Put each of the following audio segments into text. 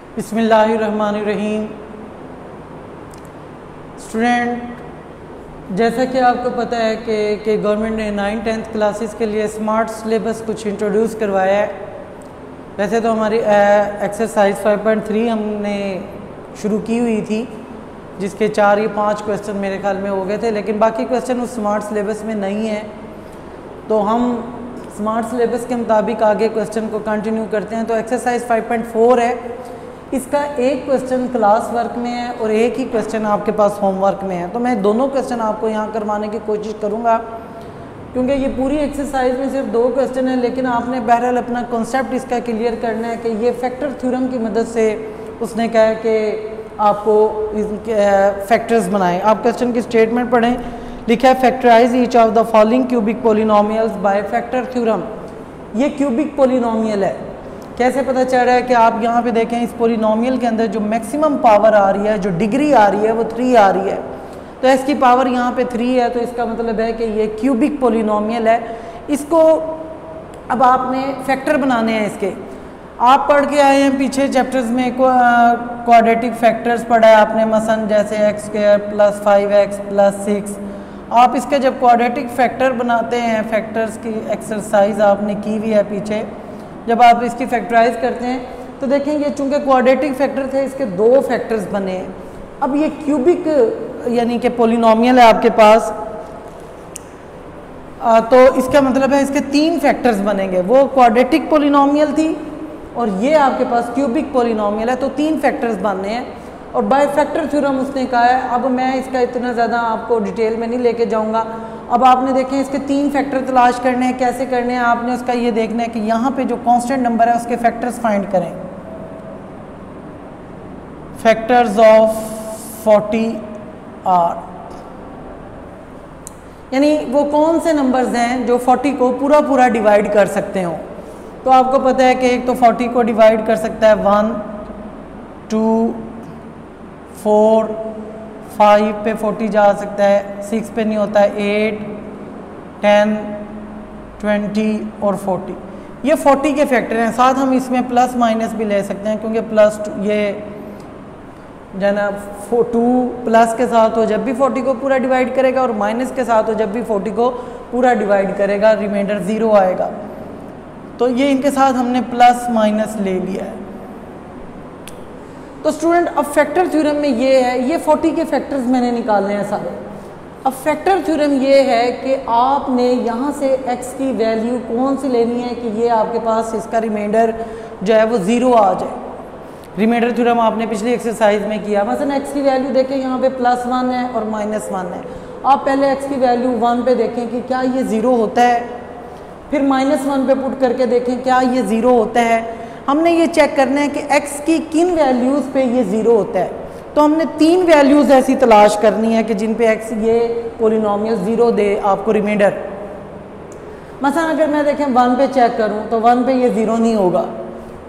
बिस्मिल्लाहिर्रहमानिर्रहीम। स्टूडेंट, जैसा कि आपको पता है कि गवर्नमेंट ने 9th-10th क्लासेस के लिए स्मार्ट सिलेबस कुछ इंट्रोड्यूस करवाया है। वैसे तो हमारी एक्सरसाइज 5.3 हमने शुरू की हुई थी, जिसके 4 या 5 क्वेश्चन मेरे ख्याल में हो गए थे, लेकिन बाकी क्वेश्चन उस स्मार्ट सिलेबस में नहीं है। तो हम स्मार्ट सिलेबस के मुताबिक आगे क्वेश्चन को कंटिन्यू करते हैं। तो एक्सरसाइज 5.4 है, इसका एक क्वेश्चन क्लास वर्क में है और एक ही क्वेश्चन आपके पास होमवर्क में है। तो मैं दोनों क्वेश्चन आपको यहाँ करवाने की कोशिश करूँगा, क्योंकि ये पूरी एक्सरसाइज में सिर्फ 2 क्वेश्चन है, लेकिन आपने बहरहाल अपना कॉन्सेप्ट इसका क्लियर करना है कि ये फैक्टर थ्योरम की मदद से उसने कहा है कि आपको फैक्टर्स बनाएं। आप क्वेश्चन की स्टेटमेंट पढ़ें। लिखा है factorise each of the following cubic polynomials by factor theorem. ये क्यूबिक पोलिनोमियल है। कैसे पता चल रहा है कि आप यहाँ पे देखें, इस पोलिनोमियल के अंदर जो मैक्सिमम पावर आ रही है, जो डिग्री आ रही है, वो 3 आ रही है। तो इसकी पावर यहाँ पे 3 है, तो इसका मतलब है कि ये क्यूबिक पोलिनोमियल है। इसको अब आपने फैक्टर बनाने हैं इसके। आप पढ़ के आए हैं पीछे चैप्टर्स में, क्वाड्रेटिक फैक्टर्स पढ़ा है आपने, मसलन जैसे x² + 5x + 6। आप इसके जब क्वाड्रेटिक फैक्टर बनाते हैं, फैक्टर्स की एक्सरसाइज आपने की हुई है पीछे, जब आप इसकी फैक्टराइज करते हैं तो देखें ये चूंकि क्वाड्रेटिक फैक्टर थे, इसके 2 फैक्टर्स बने हैं। अब ये क्यूबिक यानी कि पोलिनोमियल है आपके पास, तो इसका मतलब है इसके 3 फैक्टर्स बनेंगे। वो क्वाड्रेटिक पोलिनोमियल थी और ये आपके पास क्यूबिक पोलिनोमियल है, तो 3 फैक्टर्स बनने हैं। और बाय फैक्टर थ्योरम उसने कहा है। अब मैं इसका इतना ज़्यादा आपको डिटेल में नहीं लेके जाऊंगा। अब आपने देखें इसके 3 फैक्टर तलाश करने हैं। कैसे करने हैं आपने उसका ये देखना है कि यहाँ पे जो कांस्टेंट नंबर है उसके फैक्टर्स फाइंड करें। फैक्टर्स ऑफ 40 आर, यानी वो कौन से नंबर्स हैं जो 40 को पूरा डिवाइड कर सकते हो। तो आपको पता है कि एक तो 40 को डिवाइड कर सकता है 1, 2, 4, 5 पे 40 जा सकता है, 6 पे नहीं होता है, 8, 10, 20 और 40। ये 40 के फैक्टर हैं। साथ हम इसमें प्लस माइनस भी ले सकते हैं, क्योंकि प्लस ये जो ना 2 प्लस के साथ हो जब भी 40 को पूरा डिवाइड करेगा, और माइनस के साथ हो जब भी 40 को पूरा डिवाइड करेगा, रिमाइंडर 0 आएगा। तो ये इनके साथ हमने प्लस माइनस ले लिया है। तो स्टूडेंट, अब फैक्टर थ्योरम में ये है, ये 40 के फैक्टर्स मैंने निकालने हैं सारे। अब फैक्टर थ्योरम ये है कि आपने यहाँ से x की वैल्यू कौन सी लेनी है कि ये आपके पास इसका रिमाइंडर जो है वो 0 आ जाए। रिमाइंडर थ्योरम आपने पिछली एक्सरसाइज में किया। मसलन x की वैल्यू देखें, यहाँ पे +1 है और -1 है। आप पहले x की वैल्यू 1 पे देखें कि क्या ये 0 होता है, फिर -1 पे पुट करके देखें क्या ये 0 होता है। हमने ये चेक करना है कि x की किन वैल्यूज़ पे ये 0 होता है। तो हमने 3 वैल्यूज़ ऐसी तलाश करनी है कि जिन पे x ये पोलिनोमियल 0 दे आपको रिमाइंडर। मसलन अगर मैं देखें 1 पे चेक करूं तो 1 पे ये 0 नहीं होगा,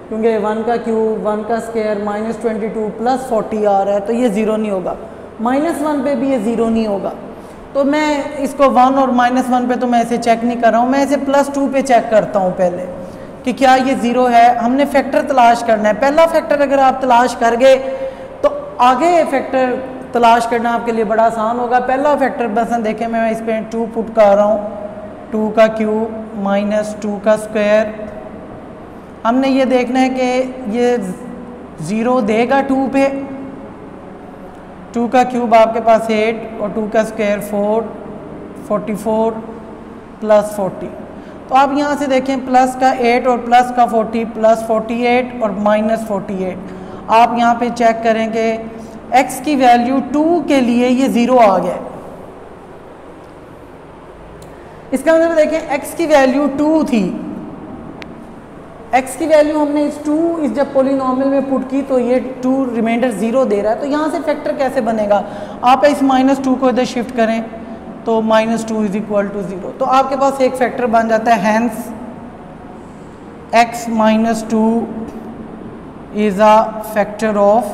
क्योंकि 1 का क्यूब, 1 का स्क्वायर, -22 + 40 आ रहा है, तो ये 0 नहीं होगा। -1 पे भी ये 0 नहीं होगा। तो मैं इसको 1 और -1 पे तो मैं इसे चेक नहीं कर रहा हूँ, मैं इसे +2 पे चेक करता हूँ पहले कि क्या ये 0 है। हमने फैक्टर तलाश करना है। पहला फैक्टर अगर आप तलाश कर गए तो आगे फैक्टर तलाश करना आपके लिए बड़ा आसान होगा। पहला फैक्टर बस देखें, मैं इस पर 2 पुट कर रहा हूँ, 2 का क्यूब -2 का स्क्वायर। हमने ये देखना है कि ये 0 देगा 2 पे। 2 का क्यूब आपके पास 8 और 2 का स्क्वायर 4, 44 + 40। तो आप यहाँ से देखें प्लस का 8 और प्लस का 40 + 48 और -48। आप यहाँ पे चेक करें कि x की वैल्यू 2 के लिए ये 0 आ गया। इसका मतलब देखें x की वैल्यू 2 थी। x की वैल्यू हमने इस जब पोलिनोमियल में पुट की तो ये 2 रिमाइंडर 0 दे रहा है। तो यहाँ से फैक्टर कैसे बनेगा, आप इस -2 को इधर शिफ्ट करें तो -2 = 0। तो आपके पास एक फैक्टर बन जाता है। Hence x - 2 is a factor of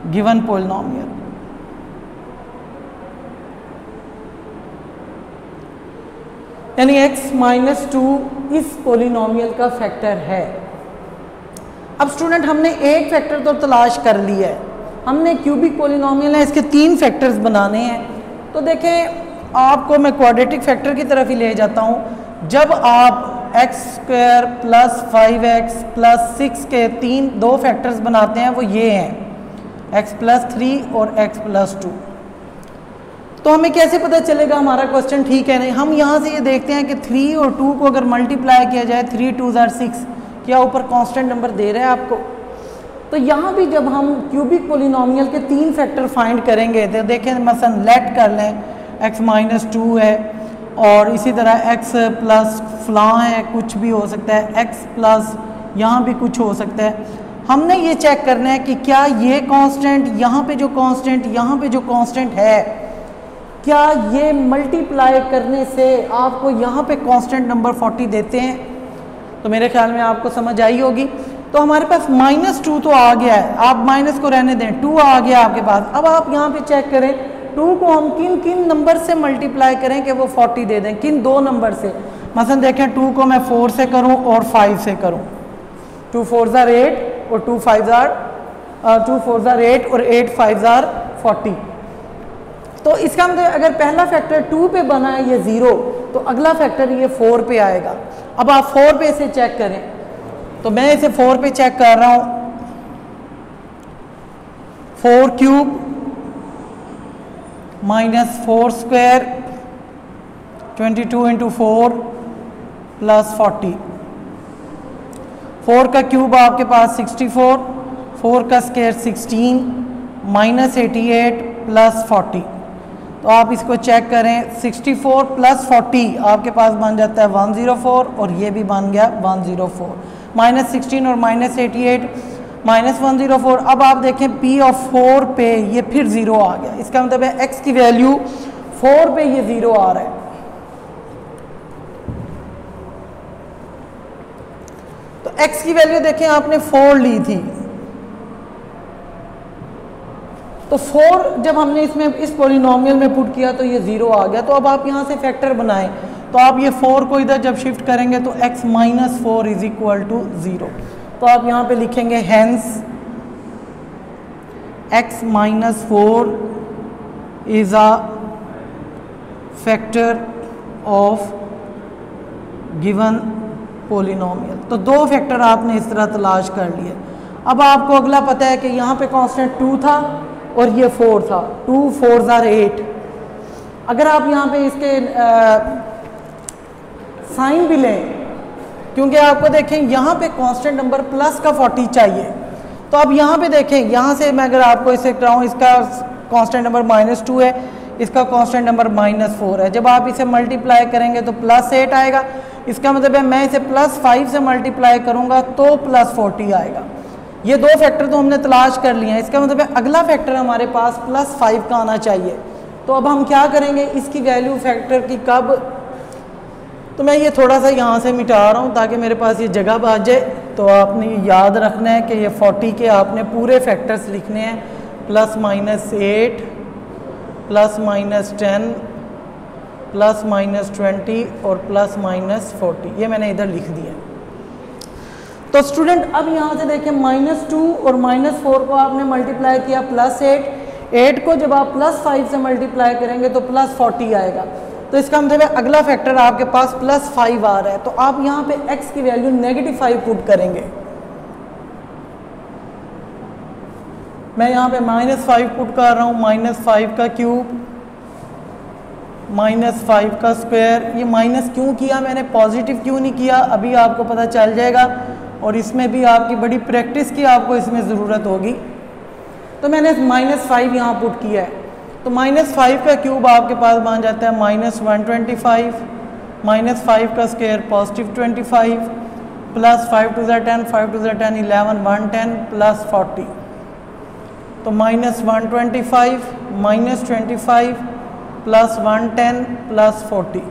given polynomial. यानी x - 2 इस पोलिनोमियल का फैक्टर है। अब स्टूडेंट हमने एक फैक्टर तो तलाश कर लिया है, हमने क्यूबिक पोलिनोमियल है इसके 3 फैक्टर्स बनाने हैं। तो देखें आपको मैं क्वाड्रेटिक फैक्टर की तरफ ही ले जाता हूँ। जब आप x² + 5x + 6 के 2 फैक्टर्स बनाते हैं वो ये हैं x + 3 और x + 2। तो हमें कैसे पता चलेगा हमारा क्वेश्चन ठीक है नहीं? हम यहाँ से ये देखते हैं कि 3 और 2 को अगर मल्टीप्लाई किया जाए 3 2 = 6, क्या ऊपर कांस्टेंट नंबर दे रहा है आपको? तो यहाँ भी जब हम क्यूबिक पोलिनोमियल के 3 फैक्टर फाइंड करेंगे तो देखें मसलन लेट कर लें x - 2 है और इसी तरह x प्लस फलां है, कुछ भी हो सकता है, x प्लस यहाँ भी कुछ हो सकता है। हमने ये चेक करना है कि क्या ये कांस्टेंट, यहाँ पे जो कांस्टेंट, यहाँ पे जो कांस्टेंट है, क्या ये मल्टीप्लाई करने से आपको यहाँ पे कांस्टेंट नंबर 40 देते हैं? तो मेरे ख्याल में आपको समझ आई होगी। तो हमारे पास -2 तो आ गया है, आप माइनस को रहने दें, 2 आ गया आपके पास। अब आप यहाँ पे चेक करें 2 को हम किन किन नंबर से मल्टीप्लाई करें कि वो 40 दे दें, किन 2 नंबर से? मसलन देखें 2 को मैं 4 से करूँ और 5 से करूँ, 2 4 = 8 और 2 4 = 8 और 8 5 = 40। तो इसका मतलब अगर पहला फैक्टर 2 पे बना है ये 0, तो अगला फैक्टर ये 4 पे आएगा। अब आप 4 पे इसे चेक करें, तो मैं इसे 4 पे चेक कर रहा हूँ। 4³ - 4² 22 × 4 + 40। 4 का क्यूब आपके पास 64, 4 का स्क्वायर 16 -88 + 40। तो आप इसको चेक करें, 64 + 40 आपके पास बन जाता है 104 और ये भी बन गया 104। -16 और -88 -104। अब आप देखें P ऑफ 4 पे ये फिर 0 आ गया, इसका मतलब है x की वैल्यू 4 पे ये 0 आ रहा है। तो x की वैल्यू देखें आपने 4 ली थी, तो 4 जब हमने इसमें इस पोलिनोमियल में पुट किया तो ये 0 आ गया। तो अब आप यहाँ से फैक्टर बनाएं, तो आप ये 4 को इधर जब शिफ्ट करेंगे तो x - 4 = 0। तो आप यहाँ पे लिखेंगे hence x - 4 is a factor of given polynomial. तो 2 फैक्टर आपने इस तरह तलाश कर लिए। अब आपको अगला पता है कि यहाँ पे कांस्टेंट 2 था और ये 4 था, 2 4 = 8। अगर आप यहाँ पे इसके साइन भी लें, क्योंकि आपको देखें यहाँ पे कांस्टेंट नंबर प्लस का 40 चाहिए, तो अब यहाँ पे देखें, यहाँ से मैं अगर आपको इसे कराऊँ, इसका कांस्टेंट नंबर -2 है, इसका कांस्टेंट नंबर -4 है। जब आप इसे मल्टीप्लाई करेंगे तो +8 आएगा, इसका मतलब है मैं इसे +5 से मल्टीप्लाई करूँगा तो +40 आएगा। ये 2 फैक्टर तो हमने तलाश कर लिए हैं, इसका मतलब है अगला फैक्टर हमारे पास +5 का आना चाहिए। तो अब हम क्या करेंगे, इसकी वैल्यू फैक्टर की कब, तो मैं ये थोड़ा सा यहाँ से मिटा रहा हूँ ताकि मेरे पास ये जगह बच जाए। तो आपने ये याद रखना है कि ये 40 के आपने पूरे फैक्टर्स लिखने हैं, +-8 +-10 +-20 और +-40, ये मैंने इधर लिख दिया। तो स्टूडेंट अब यहाँ से देखें -2 और -4 को आपने मल्टीप्लाई किया +8, 8 को जब आप +5 से मल्टीप्लाई करेंगे तो +40 आएगा। तो इसका मतलब है अगला फैक्टर आपके पास +5 आ रहा है। तो आप यहाँ पे x की वैल्यू -5 पुट करेंगे। मैं यहाँ पे -5 पुट कर रहा हूँ, -5 का क्यूब -5 का स्क्वायर। ये माइनस क्यों किया मैंने, पॉजिटिव क्यों नहीं किया, अभी आपको पता चल जाएगा और इसमें भी आपकी बड़ी प्रैक्टिस की आपको इसमें ज़रूरत होगी। तो मैंने -5 यहाँ पुट किया है, तो -5 का क्यूब आपके पास बन जाता है -125, -5 का स्क्वायर +25, +5 × 10, 5 × 10 11, 110 +40। तो -125 -25 +110 +40,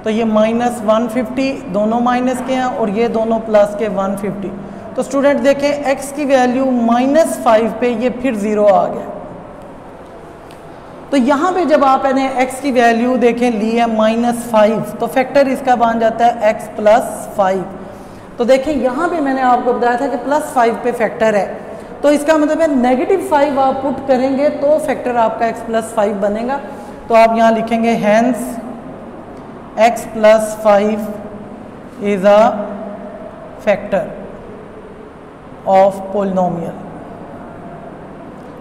तो ये -150 दोनों माइनस के हैं और ये दोनों प्लस के 150। तो स्टूडेंट देखें x की वैल्यू -5 पे ये फिर 0 आ गया। तो यहाँ पे जब आप x की वैल्यू देखें ली है -5, तो फैक्टर इसका बन जाता है x + 5। तो तो देखिए यहाँ पे मैंने आपको बताया था कि +5 पे फैक्टर है, तो इसका मतलब है -5 आप पुट करेंगे तो फैक्टर आपका x+5 बनेगा। तो आप यहाँ लिखेंगे hence x+5 is a factor of polynomial.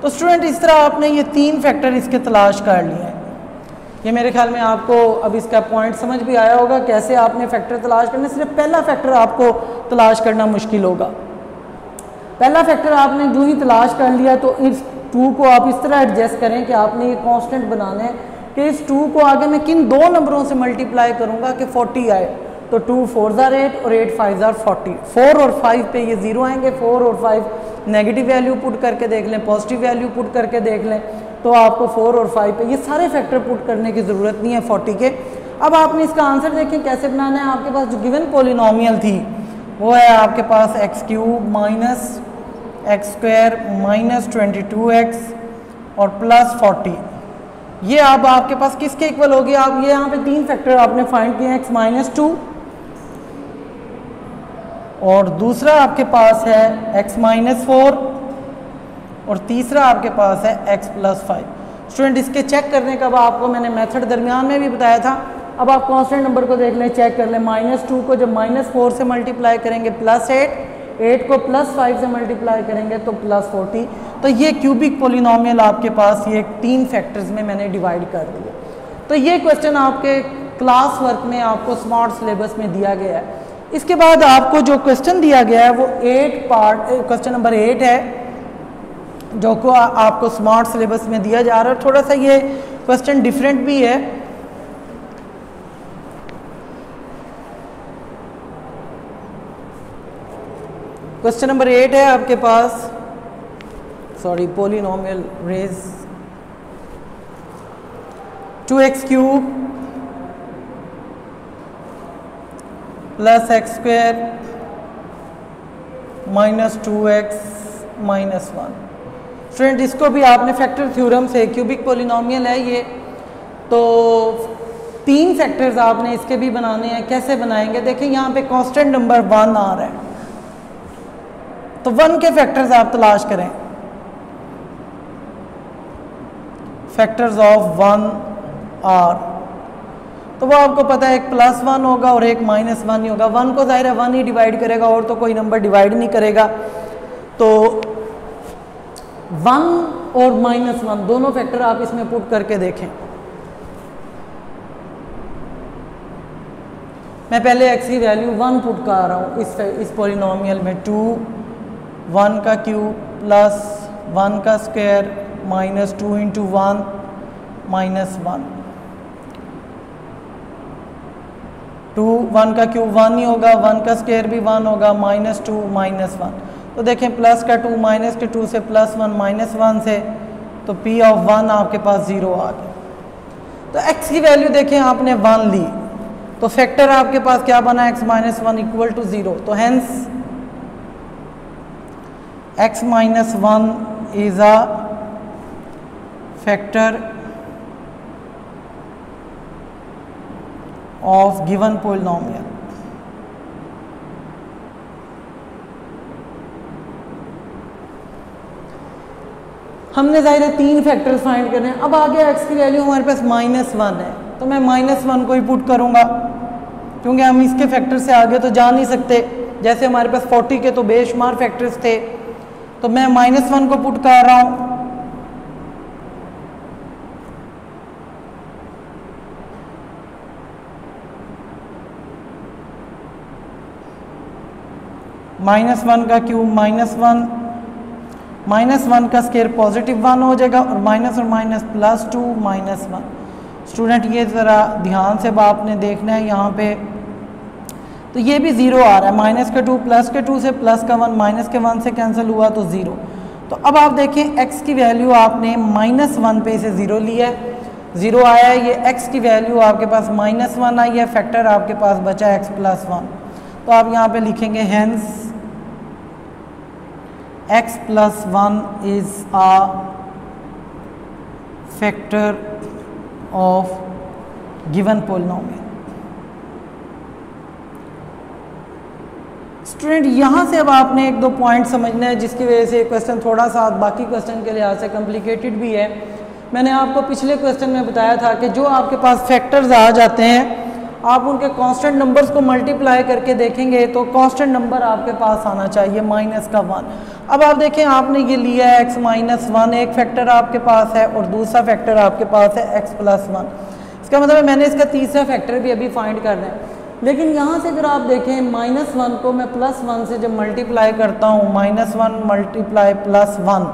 तो स्टूडेंट इस तरह आपने ये 3 फैक्टर इसके तलाश कर लिए हैं। ये मेरे ख्याल में आपको अब इसका पॉइंट समझ भी आया होगा कैसे आपने फैक्टर तलाश करने। सिर्फ पहला फैक्टर आपको तलाश करना मुश्किल होगा। पहला फैक्टर आपने जो ही तलाश कर लिया तो इस 2 को आप इस तरह एडजस्ट करें कि आपने ये कांस्टेंट बनाना है कि इस 2 को आगे मैं किन 2 नंबरों से मल्टीप्लाई करूंगा कि 40 आए। तो 2 4s are 8 और 8 5s are 40। 4 और 5 पे ये 0 आएंगे। 4 और 5 नेगेटिव वैल्यू पुट करके देख लें, पॉजिटिव वैल्यू पुट करके देख लें, तो आपको 4 और 5 पे ये सारे फैक्टर पुट करने की ज़रूरत नहीं है 40 के। अब आपने इसका आंसर देखें कैसे बनाना है। आपके पास जो गिवन पोलिनोमियल थी वो है आपके पास x³ - x² - 22x और +40। ये अब आपके पास किसके इक्वल होगी। आप ये यहाँ पे 3 फैक्टर आपने फाइंड किए हैं, x-2 और दूसरा आपके पास है x-4 और तीसरा आपके पास है x+5। स्टूडेंट इसके चेक करने का आपको मैंने मेथड दरमियान में भी बताया था। अब आप कांस्टेंट नंबर को देख लें, चेक कर लें। -2 को जब -4 से मल्टीप्लाई करेंगे +8, 8 को +5 से मल्टीप्लाई करेंगे तो +40। तो ये क्यूबिक पोलिनोमियल आपके पास ये 3 फैक्टर्स में मैंने डिवाइड कर दिया। तो ये क्वेश्चन आपके क्लास वर्क में आपको स्मार्ट सिलेबस में दिया गया है। इसके बाद आपको जो क्वेश्चन दिया गया है वो 8 पार्ट क्वेश्चन नंबर 8 है जो को आपको स्मार्ट सिलेबस में दिया जा रहा है। थोड़ा सा ये क्वेश्चन डिफरेंट भी है। क्वेश्चन नंबर 8 है आपके पास, सॉरी, पोलिनोमियल रेज 2x³ + x² - 2x - 1। स्टूडेंट इसको भी आपने फैक्टर थ्योरम से, क्यूबिक पोलिनोमियल है ये, तो 3 फैक्टर्स आपने इसके भी बनाने हैं। कैसे बनाएंगे देखिए, यहाँ पे कांस्टेंट नंबर 1 आ रहा है तो 1 के फैक्टर्स आप तलाश करें। फैक्टर्स ऑफ 1 आर, तो वो आपको पता है एक +1 होगा और एक -1 ही होगा। 1 को ज़ाहिर है 1 ही डिवाइड करेगा और तो कोई नंबर डिवाइड नहीं करेगा। तो 1 और -1 दोनों फैक्टर आप इसमें पुट करके देखें। मैं पहले x की वैल्यू 1 पुट कर रहा हूँ इस पोलिनोमियल में। 2 1 का क्यूब प्लस 1 का स्क्वायर - 2 × 1 -1। 2 1 का क्यूब 1 ही होगा, 1 का स्क्वायर भी 1 होगा, -2 -1। तो देखें प्लस का 2 माइनस के 2 से +1 -1 से, तो P ऑफ 1 आपके पास 0 आ गया। तो x की वैल्यू देखें आपने 1 ली तो फैक्टर आपके पास क्या बना, x - 1 = 0। तो hence x - 1 is a factor of given polynomial. हमने ज़ाहिर है 3 फैक्टर्स फाइंड करने हैं। अब आगे x की वैल्यू हमारे पास -1 है तो मैं -1 को ही पुट करूंगा क्योंकि हम इसके फैक्टर से आगे तो जा नहीं सकते। जैसे हमारे पास 40 के तो बेशुमार फैक्टर्स थे, तो मैं -1 को पुट कर रहा हूं। -1 का क्यूब -1, -1 का स्क्वायर पॉजिटिव 1 हो जाएगा और माइनस और माइनस +2 -1। स्टूडेंट ये ज़रा ध्यान से आपने देखना है यहाँ पे, तो ये भी 0 आ रहा है। -2 +2 से +1 -1 से कैंसिल हुआ तो 0। तो अब आप देखें x की वैल्यू आपने -1 पे इसे 0 लिया है, 0 आया है। ये x की वैल्यू आपके पास -1 आई है, फैक्टर आपके पास बचा है x+1। तो आप यहाँ पे लिखेंगे hence x+1 is a factor of given polynomial। Student यहाँ से अब आपने एक दो पॉइंट समझना है जिसकी वजह से क्वेश्चन थोड़ा सा बाकी क्वेश्चन के लिहाज से कॉम्प्लिकेटेड भी है। मैंने आपको पिछले क्वेश्चन में बताया था कि जो आपके पास फैक्टर्स आ जाते हैं आप उनके कांस्टेंट नंबर्स को मल्टीप्लाई करके देखेंगे तो कांस्टेंट नंबर आपके पास आना चाहिए -1। अब आप देखें आपने ये लिया है x-1, एक फैक्टर आपके पास है और दूसरा फैक्टर आपके पास है x+1। इसका मतलब मैंने इसका तीसरा फैक्टर भी अभी फाइंड करना है। लेकिन यहाँ से अगर आप देखें -1 को मैं +1 से जब मल्टीप्लाई करता हूँ, -1 मल्टीप्लाई +1,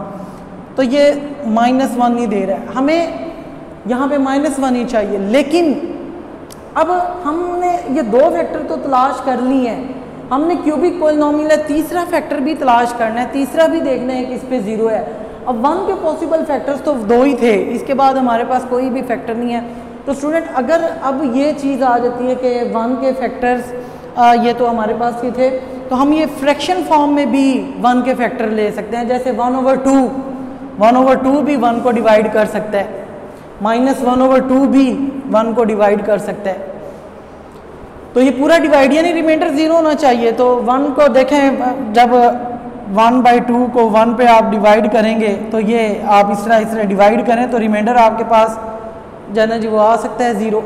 तो ये -1 ही दे रहा है, हमें यहाँ पे -1 ही चाहिए। लेकिन अब हमने ये दो फैक्टर तो तलाश कर ली हैं, हमने क्यूबिक पॉलिनोमियल है तीसरा फैक्टर भी तलाश करना है, तीसरा भी देखना है कि इस पे 0 है। अब 1 के पॉसिबल फैक्टर्स तो 2 ही थे, इसके बाद हमारे पास कोई भी फैक्टर नहीं है। तो स्टूडेंट अगर अब ये चीज़ आ जाती है कि 1 के फैक्टर्स ये तो हमारे पास ही थे, तो हम ये फ्रैक्शन फॉर्म में भी 1 के फैक्टर ले सकते हैं। जैसे 1/2 भी 1 को डिवाइड कर सकता है, -1/2 भी 1 को डिवाइड कर सकता है। तो ये पूरा डिवाइड यानी रिमाइंडर 0 होना चाहिए। तो 1 को देखें, जब 1/2 को 1 पे आप डिवाइड करेंगे तो ये आप इस तरह डिवाइड करें तो रिमाइंडर आपके पास जाना जी वो आ सकता है 0।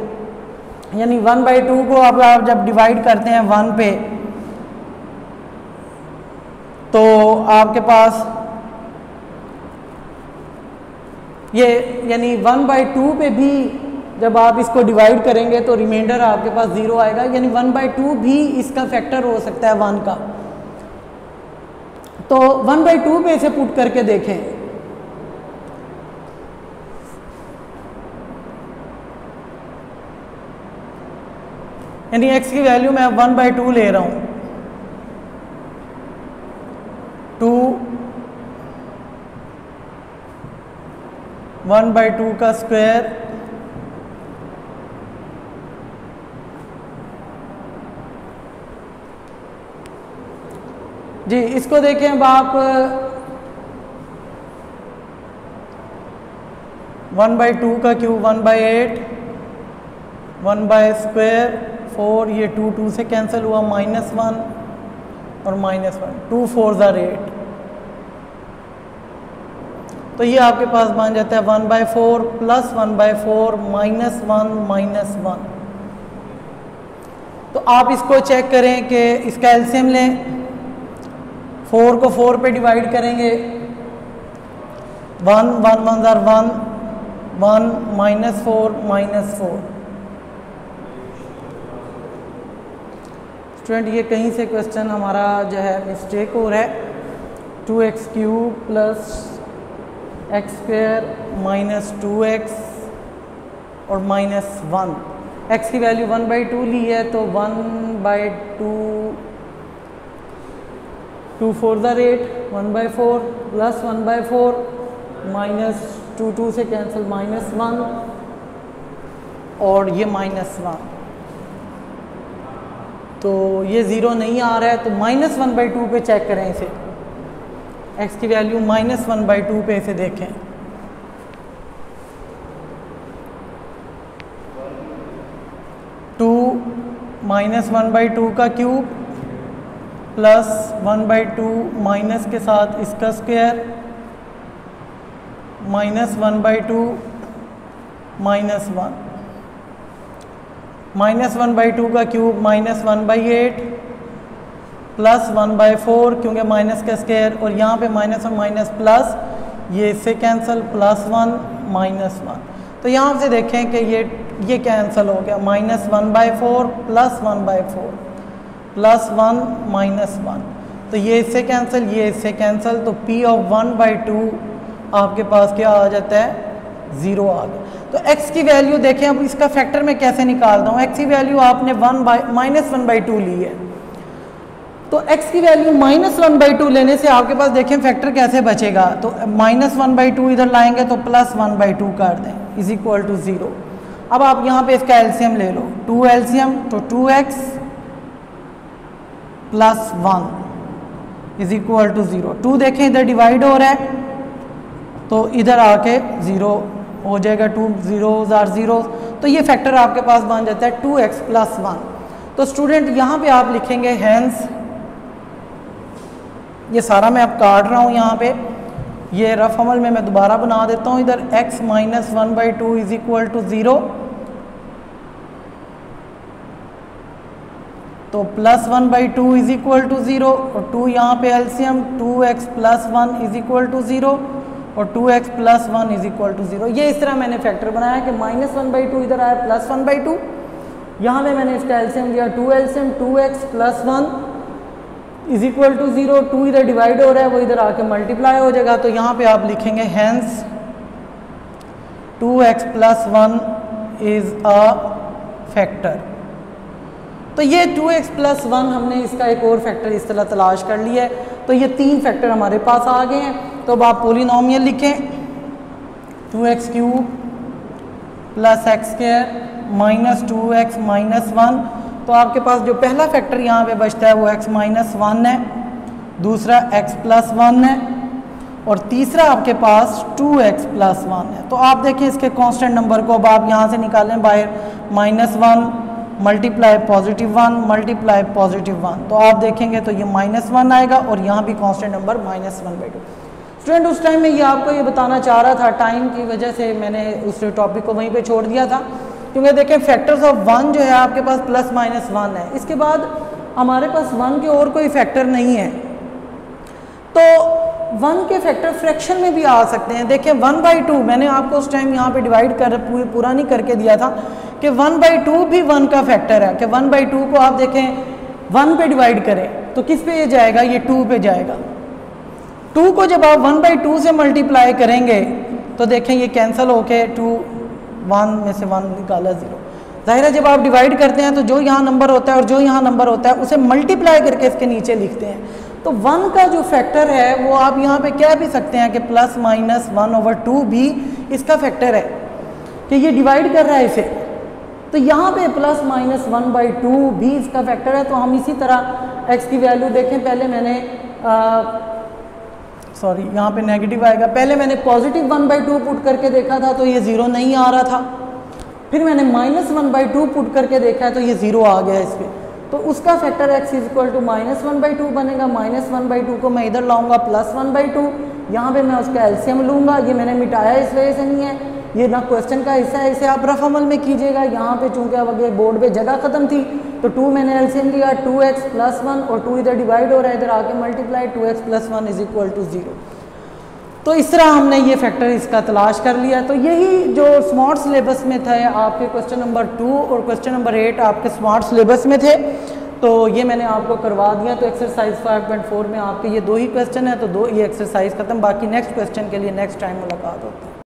यानी 1/2 को आप जब डिवाइड करते हैं 1 पे तो आपके पास ये यानी 1/2 पे भी जब आप इसको डिवाइड करेंगे तो रिमाइंडर आपके पास 0 आएगा। यानी 1/2 भी इसका फैक्टर हो सकता है 1 का। तो 1/2 पे इसे पुट करके देखें, यानी x की वैल्यू मैं 1/2 ले रहा हूँ, 2 1/2 का स्क्वायर जी। इसको देखें अब आप 1/2 का क्यूब 1/8, 1/² 4, ये 2 से कैंसिल हुआ, -1 और -1, 2 4 are 8। तो ये आपके पास बन जाता है 1/4 + 1/4 -1 -1। तो आप इसको चेक करें कि इसका एलसीएम लें, 4 को 4 पे डिवाइड करेंगे, 1 1 1 are 1 1 -4 -4। स्टूडेंट ये कहीं से क्वेश्चन हमारा जो है मिस्टेक हो रहा है। 2x³ + x² - 2x और -1। x की वैल्यू 1/2 ली है तो 1/2, 2 4 are 8, 1/4 + 1/4 -2 से कैंसिल, -1 और ये -1। तो ये 0 नहीं आ रहा है तो -1/2 पे चेक करें इसे, x की वैल्यू -1/2 पे इसे देखें। टू -1/2 का क्यूब प्लस 1/2 माइनस के साथ इसका स्क्वायर -1/2 -1 -1/2 का क्यूब -1/8 प्लस 1/4 क्योंकि माइनस का स्क्वायर और यहाँ पे -1 माइनस प्लस, ये इससे कैंसिल, +1 -1। तो यहाँ से देखें कि ये कैंसिल हो गया, -1/4 + 1/4 +1 -1। तो ये इससे कैंसिल, ये इससे कैंसिल, तो P of 1/2 आपके पास क्या आ जाता है, 0 आ गया। तो x की वैल्यू देखें, अब इसका फैक्टर मैं कैसे निकालता हूँ। x की वैल्यू आपने -1/2 ली है, तो x की वैल्यू -1/2 लेने से आपके पास देखें फैक्टर कैसे बचेगा। तो -1/2 इधर लाएंगे तो +1/2 कर दें = 0। अब आप यहाँ पे इसका एलसीएम ले लो, 2 एलसीएम तो 2x + 1 = 0। 2 देखें इधर डिवाइड हो रहा है तो इधर आके 0 हो जाएगा, 2 0s are 0। तो ये फैक्टर आपके पास बन जाता है 2x + 1। तो स्टूडेंट यहाँ पे आप लिखेंगे हैंस ये सारा मैं अब काट रहा हूँ यहाँ पे, ये रफ अमल में मैं दोबारा बना देता हूँ। इधर x minus 1/2 is equal to 0, तो प्लस 1/2 इज इक्वल टू 0 और 2 यहाँ पे LCM 2x plus 1 is equal to 0 और 2x plus 1 is equal to 0। ये इस तरह मैंने फैक्टर बनाया कि माइनस 1/2 इधर आया प्लस 1/2, यहाँ पे मैंने इसका एलसीएम लिया 2 LCM 2x plus 1 is equal to 0, 2 इधर डिवाइड हो रहा है वो इधर आके मल्टीप्लाई हो जाएगा, तो यहाँ पे आप लिखेंगे hence 2x plus 1 is a factor. तो ये 2x प्लस 1 हमने इसका एक और फैक्टर इस तरह तलाश कर लिया है। तो ये 3 फैक्टर हमारे पास आ गए हैं। तो अब आप पोलिनोमियल लिखें 2x cube plus x square minus 2x minus 1। तो आपके पास जो पहला फैक्टर यहाँ पे बचता है वो x माइनस 1 है, दूसरा x प्लस 1 है और तीसरा आपके पास 2x प्लस 1 है। तो आप देखें इसके कांस्टेंट नंबर को अब आप यहाँ से निकालें बाहर, minus 1 multiply positive 1 multiply positive 1, तो आप देखेंगे तो ये माइनस 1 आएगा और यहाँ भी कांस्टेंट नंबर माइनस 1/2। स्टूडेंट उस टाइम में ये आपको ये बताना चाह रहा था, टाइम की वजह से मैंने उस टॉपिक को वहीं पे छोड़ दिया था, क्योंकि देखें फैक्टर्स ऑफ 1 जो है आपके पास प्लस माइनस 1 है, इसके बाद हमारे पास 1 के और कोई फैक्टर नहीं है। तो 1 के फैक्टर फ्रैक्शन में भी आ सकते हैं। देखें 1/2 मैंने आपको उस टाइम यहाँ पे डिवाइड कर पूरा नहीं करके दिया था कि 1/2 भी 1 का फैक्टर है, कि 1/2 को आप देखें 1 पे डिवाइड करें तो किस पे ये जाएगा, ये 2 पे जाएगा। 2 को जब आप 1/2 से मल्टीप्लाई करेंगे तो देखें ये कैंसिल होके 2 1 में से 1 निकाला 0। जाहिर है जब आप डिवाइड करते हैं तो जो यहाँ नंबर होता है और जो यहाँ नंबर होता है उसे मल्टीप्लाई करके इसके नीचे लिखते हैं। तो 1 का जो फैक्टर है वो आप यहाँ पे कह भी सकते हैं कि प्लस माइनस 1/2 भी इसका फैक्टर है, कि ये डिवाइड कर रहा है इसे। तो यहाँ पे प्लस माइनस 1/2 भी इसका फैक्टर है। तो हम इसी तरह x की वैल्यू देखें, पहले मैंने सॉरी यहाँ पे नेगेटिव आएगा, पहले मैंने पॉजिटिव 1/2 पुट करके देखा था तो ये 0 नहीं आ रहा था, फिर मैंने माइनस 1/2 पुट करके देखा है तो ये 0 आ गया इस पर। तो उसका factor x is equal to minus 1/2 बनेगा। माइनस 1/2 को मैं इधर लाऊंगा प्लस 1/2, यहाँ पे मैं उसका एलसीएम लूँगा, ये मैंने मिटाया इस वजह से नहीं है, ये ना क्वेश्चन का हिस्सा है, इसे आप रफ अमल में कीजिएगा। यहाँ पे चूँकि अब बोर्ड पे जगह ख़त्म थी तो 2 मैंने एलसीएम लिया 2x प्लस 1 और 2 इधर डिवाइड हो रहा है, इधर आके multiply 2x plus 1 is equal to 0। तो इस तरह हमने ये फैक्टर इसका तलाश कर लिया। तो यही जो स्मार्ट सिलेबस में थे आपके क्वेश्चन नंबर 2 और क्वेश्चन नंबर 8 आपके स्मार्ट सिलेबस में थे, तो ये मैंने आपको करवा दिया। तो एक्सरसाइज 5.4 में आपके ये 2 ही क्वेश्चन है, तो 2 ये एक्सरसाइज खत्म, बाकी नेक्स्ट क्वेश्चन के लिए नेक्स्ट टाइम मुलाकात होती है।